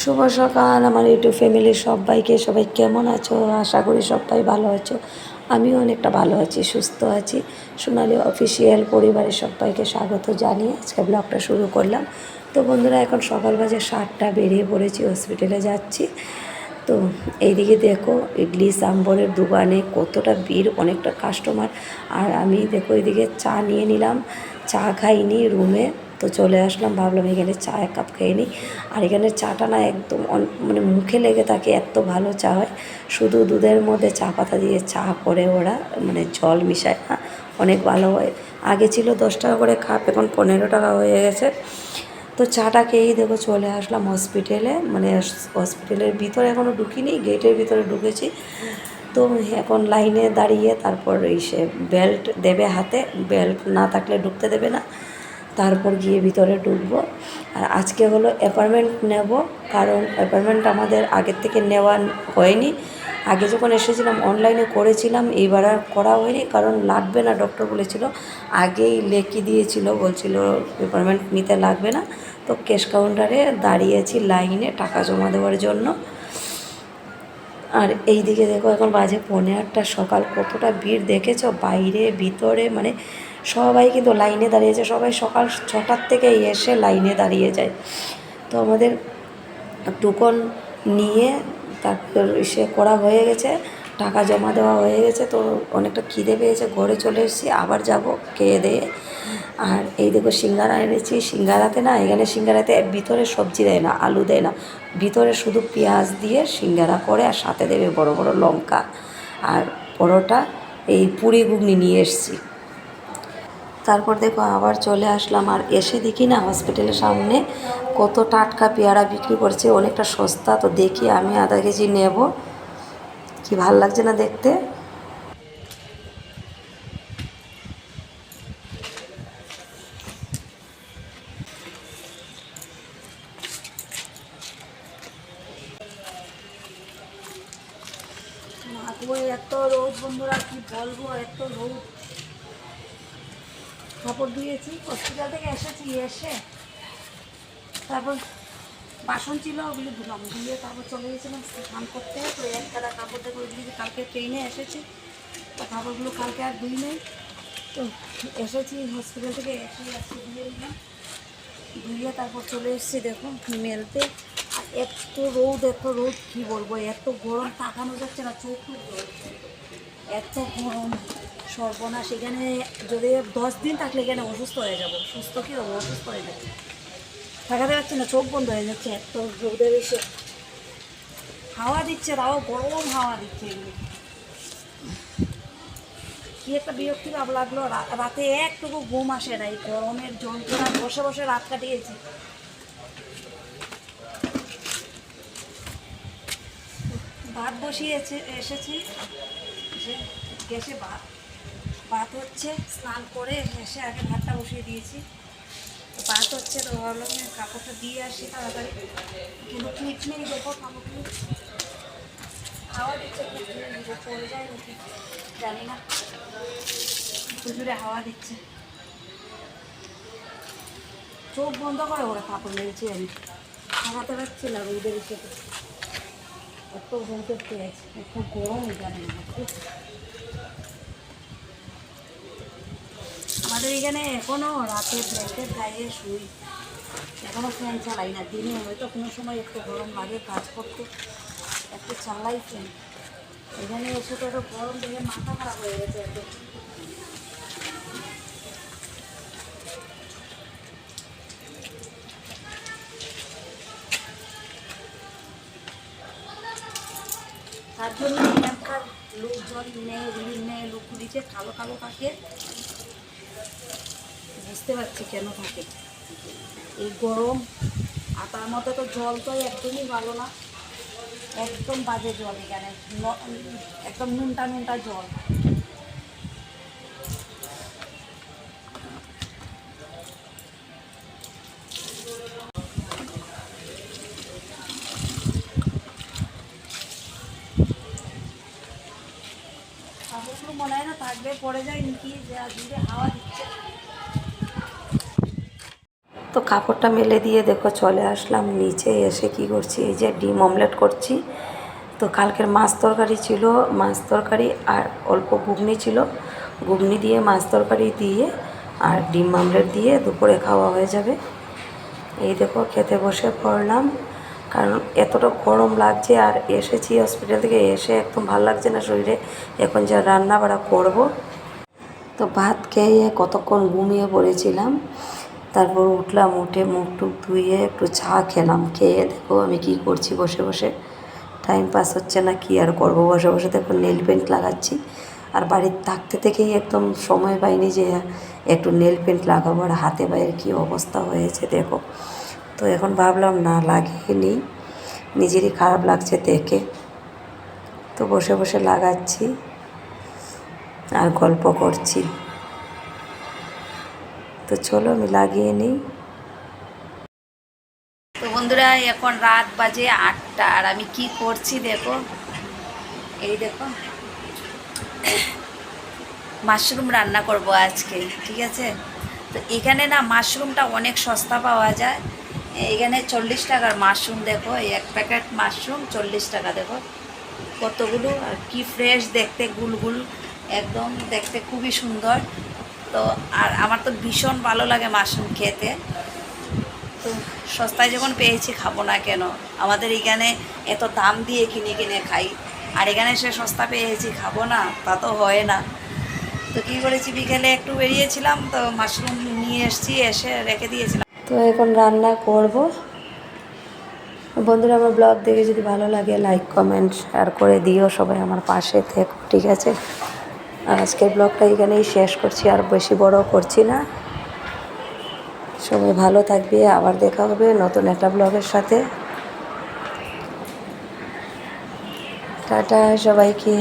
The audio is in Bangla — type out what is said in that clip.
শুভ সকাল আমার ইউটিউব ফ্যামিলির সবাইকে। সবাই কেমন আছো? আশা করি সবাই ভালো আছো। আমিও অনেকটা ভালো আছি, সুস্থ আছি। সোনালি অফিসিয়াল পরিবারের সবাইকে স্বাগত জানিয়ে আজকে ব্লগটা শুরু করলাম। তো বন্ধুরা, এখন সকাল বাজে 7টা, বেরিয়ে পড়েছি, হসপিটালে যাচ্ছি। তো এইদিকে দেখো ইডলি সাম্বরের দোকানে কতটা ভিড়, অনেকটা কাস্টমার। আর আমি দেখো এদিকে চা নিয়ে নিলাম, চা খাইনি রুমে, তো চলে আসলাম, ভাবলাম এখানে চা এক কাপ খেয়ে নিই। আর এখানে চাটা না একদম মানে মুখে লেগে থাকে, এত ভালো চা হয়। শুধু দুধের মধ্যে চা পাতা দিয়ে চা করে ওরা, মানে জল মিশায় না, অনেক ভালো হয়। আগে ছিল 10 টাকা করে কাপ, এখন 15 টাকা হয়ে গেছে। তো চাটা খেয়েই দেখো চলে আসলাম হসপিটালে, মানে হসপিটালের ভিতরে এখনও ঢুকিনি, গেটের ভিতরে ঢুকেছি। তো এখন লাইনে দাঁড়িয়ে তারপর সে বেল্ট দেবে হাতে, বেল্ট না থাকলে ঢুকতে দেবে না, তারপর গিয়ে ভিতরে ঢুকবো। আর আজকে হলো অ্যাপয়েন্টমেন্ট নেব, কারণ অ্যাপয়েন্টমেন্ট আমাদের আগের থেকে নেওয়া হয়নি। আগে যখন এসেছিলাম অনলাইনে করেছিলাম, এইবার আর করা হয়নি, কারণ লাগবে না, ডক্টর বলেছিল। আগেই লেখি দিয়েছিল, বলছিল অ্যাপয়েন্টমেন্ট নিতে লাগবে না। তো ক্যাশ কাউন্টারে দাঁড়িয়েছি লাইনে টাকা জমা দেওয়ার জন্য। আর এই দিকে দেখো এখন বাজে 8:45 সকাল, কতটা ভিড় দেখেছো, বাইরে ভিতরে, মানে সবাই কিন্তু লাইনে দাঁড়িয়েছে। সবাই সকাল 6টার থেকে এসে লাইনে দাঁড়িয়ে যায়। তো আমাদের টোকন নিয়ে তারপর সে করা হয়ে গেছে, টাকা জমা দেওয়া হয়ে গেছে। তো অনেকটা খিদে পেয়েছে, ঘরে চলে এসেছি, আবার যাব খেয়ে দিয়ে। আর এই দেখো সিঙ্গারা এনেছি। সিঙ্গারাতে না, এখানে সিঙ্গারাতে ভিতরে সবজি দেয় না, আলু দেয় না, ভিতরে শুধু পেঁয়াজ দিয়ে সিঙ্গারা করে, আর সাথে দেবে বড় বড় লঙ্কা। আর পরোটা, এই পুরি ঘুগনি নিয়ে এসেছি। তারপর দেখো আবার চলে আসলাম, আর এসে দেখি না হসপিটালের সামনে কত টাটকা পেয়ারা বিক্রি করছে, অনেকটা সস্তা। তো দেখি আমি আধা কেজি নেব, কি ভাল লাগছে না দেখতে। এত রোদ বন্ধুরা, কি বলবো, এত রোদ। কাপড় ধুয়েছি, হসপিটাল থেকে এসেছি, এসে তারপর বাসন ছিল, ওগুলি ধুলাম, ধুয়ে তারপর চলে গেছিলাম স্নান করতে। তো এক কাদা কাপড় দেখে ওইগুলি কালকে ট্রেনে এসেছি, তো কাপড়গুলো কালকে আর ধুই নেই। তো এসেছি হসপিটাল থেকে, এসে আজকে ধুয়ে নিলাম, ধুয়ে তারপর চলে এসেছি দেখো মেলতে। আর এত রোদ কী বলবো, এত গরম, তাকানো যাচ্ছে না, চোখ এত গরম, সর্বনাশ। এখানে যদি 10 দিন থাকলে এখানে অসুস্থ হয়ে যাব, সুস্থ কি হবো, অসুস্থ হয়ে যাবে, থাকাতে পারছি না, চোখ বন্ধ হয়ে যাচ্ছে, এত রোদের এসে। হাওয়া দিচ্ছে, তাও গরম হাওয়া দিচ্ছে। এগুলো কি একটা বিরক্তি ভাব লাগলো, রাতে একটুকু ঘুম আসে না, এই গরমের যন্ত্রণা, বসে বসে রাত কাটিয়েছি। ভাত বসিয়েছে এসেছি, গ্যাসে ভাত হচ্ছে, স্নান করে এসে আগে ভাতটা বসিয়ে দিয়েছি। ভাত হচ্ছে, তো ভাবলাম কাপড়টা দিয়ে আসি তাড়াতাড়ি, কিন্তু ক্লিপ নেই দেখো, কাপড় ক্লিপ হাওয়া দিচ্ছে, পড়ে যায় নাকি জানি না, প্রচুরে হাওয়া দিচ্ছে। চোখ বন্ধ করে ওরা কাপড় মেরেছি, আমি থামাতে পারছি না রোদের সাথে, এত ঘুমতে পেয়েছি, এত গরম জানি না। আমাদের এখানে এখনও রাতে ব্ল্যাঙ্কেট গায়ে শুই, এখনও ফ্যান চালাই না। দিনে হয়তো কোনো সময় একটু গরম লাগে কাজ করতে, একটু চালাই ফ্যান। এখানে এসে তো একটু গরম দেখে মাথা খারাপ হয়ে গেছে এত। তার জন্য এখানকার লোকজন লোকগুলিকে কালো কালো থাকে, বুঝতে পারছি কেন থাকে এই গরম। আর তার মধ্যে তো জল তো একদমই ভালো না, একদম বাজে জল এখানে, একদম নুনটা নুনটা জল। কাপড়গুলো মনে হয় না থাকবে, পড়ে যায় নাকি, যা দূরে হাওয়া দিচ্ছে। তো কাপড়টা মেলে দিয়ে দেখো চলে আসলাম নিচে। এসে কি করছি, এই যে ডিম অমলেট করছি। তো কালকের মাছ তরকারি ছিল, মাছ তরকারি আর অল্প ঘুগনি ছিল, ঘুগনি দিয়ে মাছ তরকারি দিয়ে আর ডিম অমলেট দিয়ে দুপুরে খাওয়া হয়ে যাবে। এই দেখো খেতে বসে পড়লাম, কারণ এতটা গরম লাগছে আর এসেছি হসপিটাল থেকে, এসে একদম ভালো লাগছে না শরীরে। এখন যা রান্না বাড়া করবো। তো ভাত খেয়ে কতক্ষণ ঘুমিয়ে পড়েছিলাম, তারপর উঠলাম, উঠে মুখ টুক ধুয়ে একটু চা খেলাম। খেয়ে দেখো আমি কি করছি, বসে বসে টাইম পাস হচ্ছে না, কি আর করবো, বসে বসে দেখো নেল পেন্ট লাগাচ্ছি। আর বাড়ির থাকতে থেকেই একদম সময় পাইনি যে একটু নেল পেন্ট লাগাবো, আর হাতে পায়ের কী অবস্থা হয়েছে দেখো। তো এখন ভাবলাম না লাগিয়ে নিই, নিজেরই খারাপ লাগছে দেখে। তো বসে বসে লাগাচ্ছি আর গল্প করছি। তো চলো আমি লাগিয়ে নিই। তো বন্ধুরা এখন রাত বাজে 8টা, আর আমি কি করছি দেখো, এই দেখো মাশরুম রান্না করব আজকে, ঠিক আছে। তো এখানে না মাশরুমটা অনেক সস্তা পাওয়া যায়। এখানে 40 টাকার মাশরুম, দেখো এই এক প্যাকেট মাশরুম 40 টাকা। দেখো কতগুলো, আর কি ফ্রেশ দেখতে, গুলগুল একদম, দেখতে খুবই সুন্দর। তো আর আমার তো ভীষণ ভালো লাগে মাশরুম খেতে। তো সস্তায় যখন পেয়েছি খাবো না কেন, আমাদের এখানে এত দাম দিয়ে কিনে কিনে খাই, আর এখানে সে সস্তা পেয়েছি খাবো না, তা তো হয় না। তো কী করেছি, বিকেলে একটু বেরিয়েছিলাম, তো মাশরুম নিয়ে এসেছি, এসে রেখে দিয়েছিলাম। তো এখন রান্না করব। বন্ধুরা আমার ব্লগ দেখে যদি ভালো লাগে লাইক কমেন্ট শেয়ার করে দিও, সবাই আমার পাশে থেকো, ঠিক আছে। আর আজকের ব্লগটা এখানেই শেষ করছি, আর বেশি বড় করছি না। সবাই ভালো থাকবে, আবার দেখা হবে নতুন একটা ব্লগের সাথে। টাটা সবাইকে।